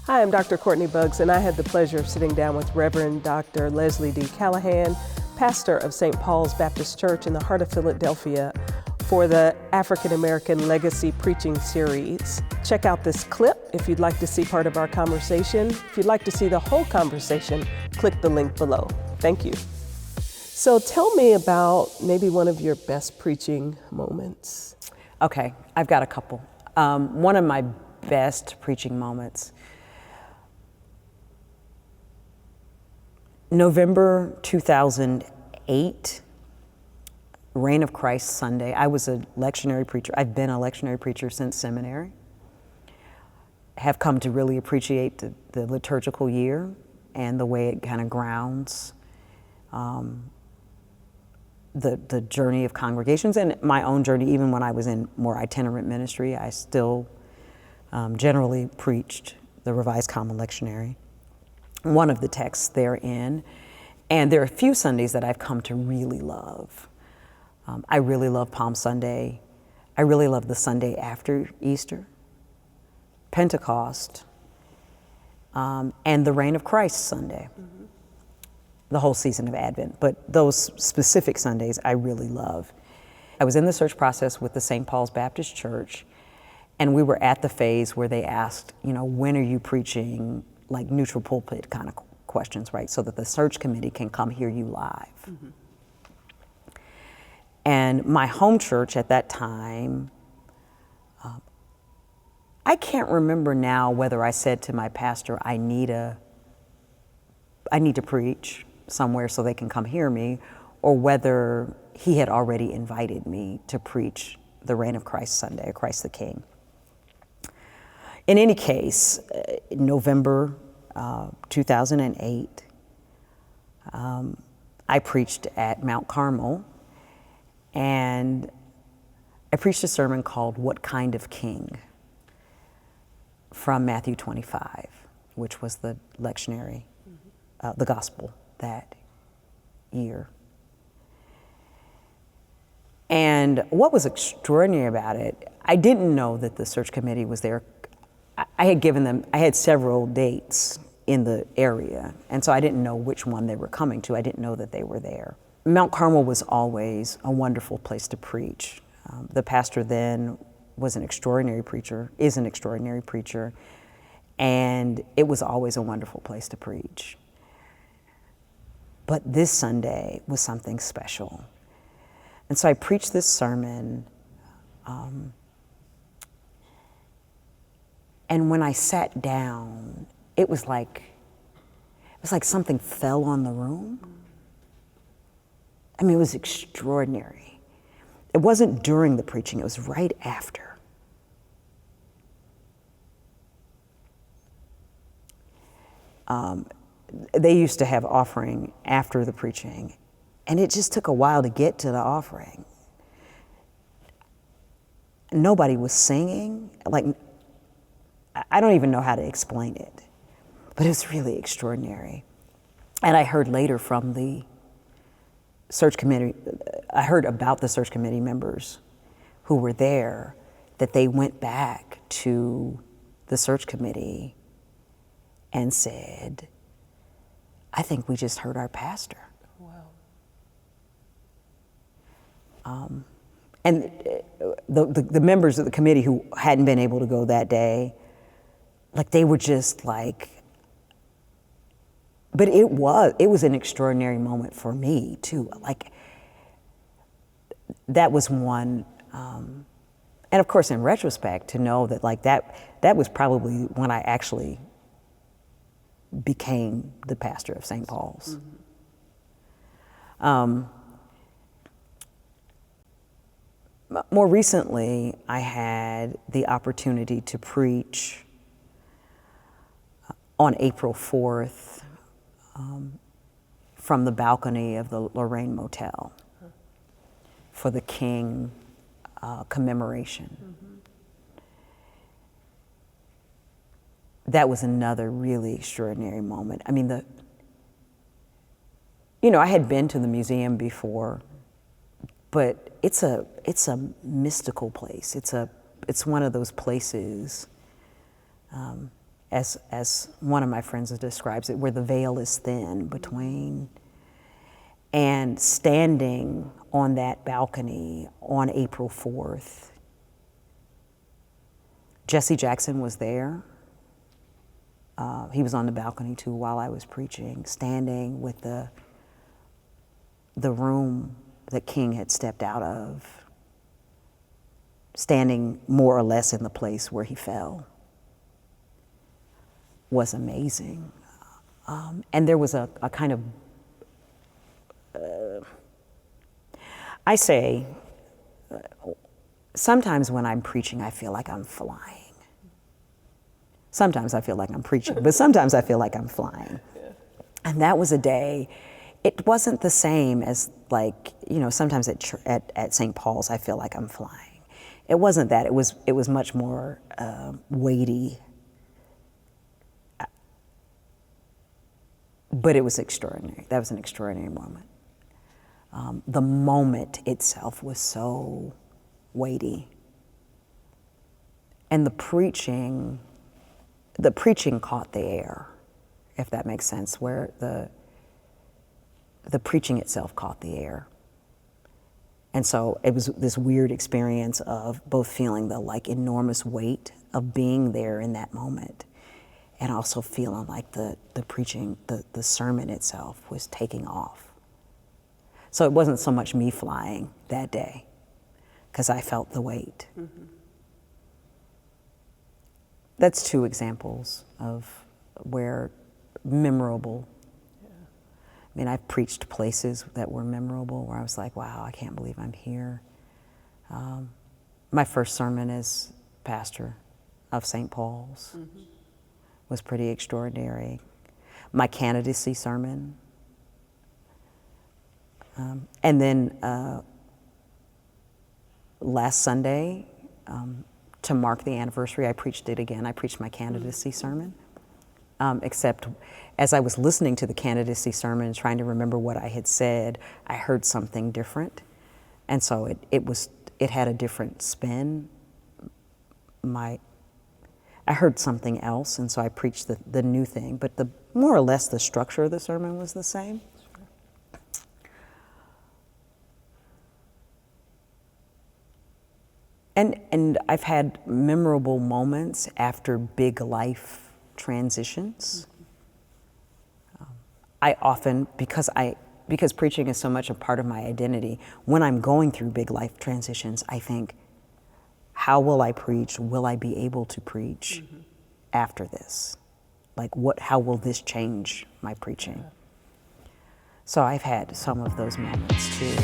Hi, I'm Dr. Courtney Buggs, and I had the pleasure of sitting down with Reverend Dr. Leslie D. Callahan, pastor of St. Paul's Baptist Church in the heart of Philadelphia, for the African American Legacy Preaching Series. Check out this clip if you'd like to see part of our conversation. If you'd like to see the whole conversation, click the link below. Thank you. So tell me about maybe one of your best preaching moments. Okay, I've got a couple. One of my best preaching moments, November 2008, Reign of Christ Sunday. I was a lectionary preacher. I've been a lectionary preacher since seminary. Have come to really appreciate the liturgical year and the way it kind of grounds the journey of congregations and my own journey. Even when I was in more itinerant ministry, I still generally preached the Revised Common Lectionary, one of the texts therein. And there are a few Sundays that I've come to really love. I really love Palm Sunday. I really love the Sunday after Easter, Pentecost, and the Reign of Christ Sunday, the whole season of Advent. But those specific Sundays I really love. I was in the search process with the St. Paul's Baptist Church, and we were at the phase where they asked, when are you preaching, like neutral pulpit kind of questions, right? So that the search committee can come hear you live. Mm-hmm. And my home church at that time, I can't remember now whether I said to my pastor, I need to preach somewhere so they can come hear me, or whether he had already invited me to preach the Reign of Christ Sunday, Christ the King. In any case, November 2008, I preached at Mount Carmel, and I preached a sermon called What Kind of King? From Matthew 25, which was the lectionary, the gospel that year. And what was extraordinary about it, I didn't know that the search committee was there. I had several dates in the area, and so I didn't know which one they were coming to. I didn't know that they were there. Mount Carmel was always a wonderful place to preach. The pastor then was an extraordinary preacher, is an extraordinary preacher, and it was always a wonderful place to preach. But this Sunday was something special. And so I preached this sermon, and when I sat down, it was like something fell on the room. I mean, it was extraordinary. It wasn't during the preaching, it was right after. They used to have offering after the preaching, and it just took a while to get to the offering. Nobody was singing. I don't even know how to explain it, but it was really extraordinary. And I heard later from the search committee, I heard about the search committee members who were there, that they went back to the search committee and said, I think we just heard our pastor. Wow. And the members of the committee who hadn't been able to go that day, they were just but it was an extraordinary moment for me too. That was one, and of course in retrospect, to know that that was probably when I actually became the pastor of St. Paul's. Mm-hmm. More recently, I had the opportunity to preach on April 4th from the balcony of the Lorraine Motel for the King commemoration. Mm-hmm. That was another really extraordinary moment. I mean, I had been to the museum before, but it's a mystical place. It's one of those places as one of my friends describes it, where the veil is thin between. And standing on that balcony on April 4th, Jesse Jackson was there. He was on the balcony too while I was preaching, standing with the room that King had stepped out of, standing more or less in the place where he fell, was amazing. And there was a kind of, I say, sometimes when I'm preaching, I feel like I'm flying. Sometimes I feel like I'm preaching, but sometimes I feel like I'm flying. Yeah. And that was a day, it wasn't the same as like, you know, sometimes at St. Paul's, I feel like I'm flying. It wasn't that, it was much more weighty. But it was extraordinary. That was an extraordinary moment. The moment itself was so weighty. And the preaching caught the air, if that makes sense, where the preaching itself caught the air. And so it was this weird experience of both feeling the like enormous weight of being there in that moment, and also feeling like the preaching, the sermon itself was taking off. So it wasn't so much me flying that day, because I felt the weight. Mm-hmm. That's two examples of where memorable. Yeah. I mean, I've preached places that were memorable where I was like, wow, I can't believe I'm here. My first sermon as pastor of St. Paul's. Mm-hmm. Was pretty extraordinary. My candidacy sermon. And then last Sunday, to mark the anniversary, I preached it again. I preached my candidacy sermon. Except as I was listening to the candidacy sermon, trying to remember what I had said, I heard something different. And so it had a different spin. I heard something else, and so I preached the new thing, but more or less the structure of the sermon was the same. And I've had memorable moments after big life transitions. I often, because preaching is so much a part of my identity, when I'm going through big life transitions, I think, how will I preach? Will I be able to preach after this? Like how will this change my preaching? So I've had some of those moments too.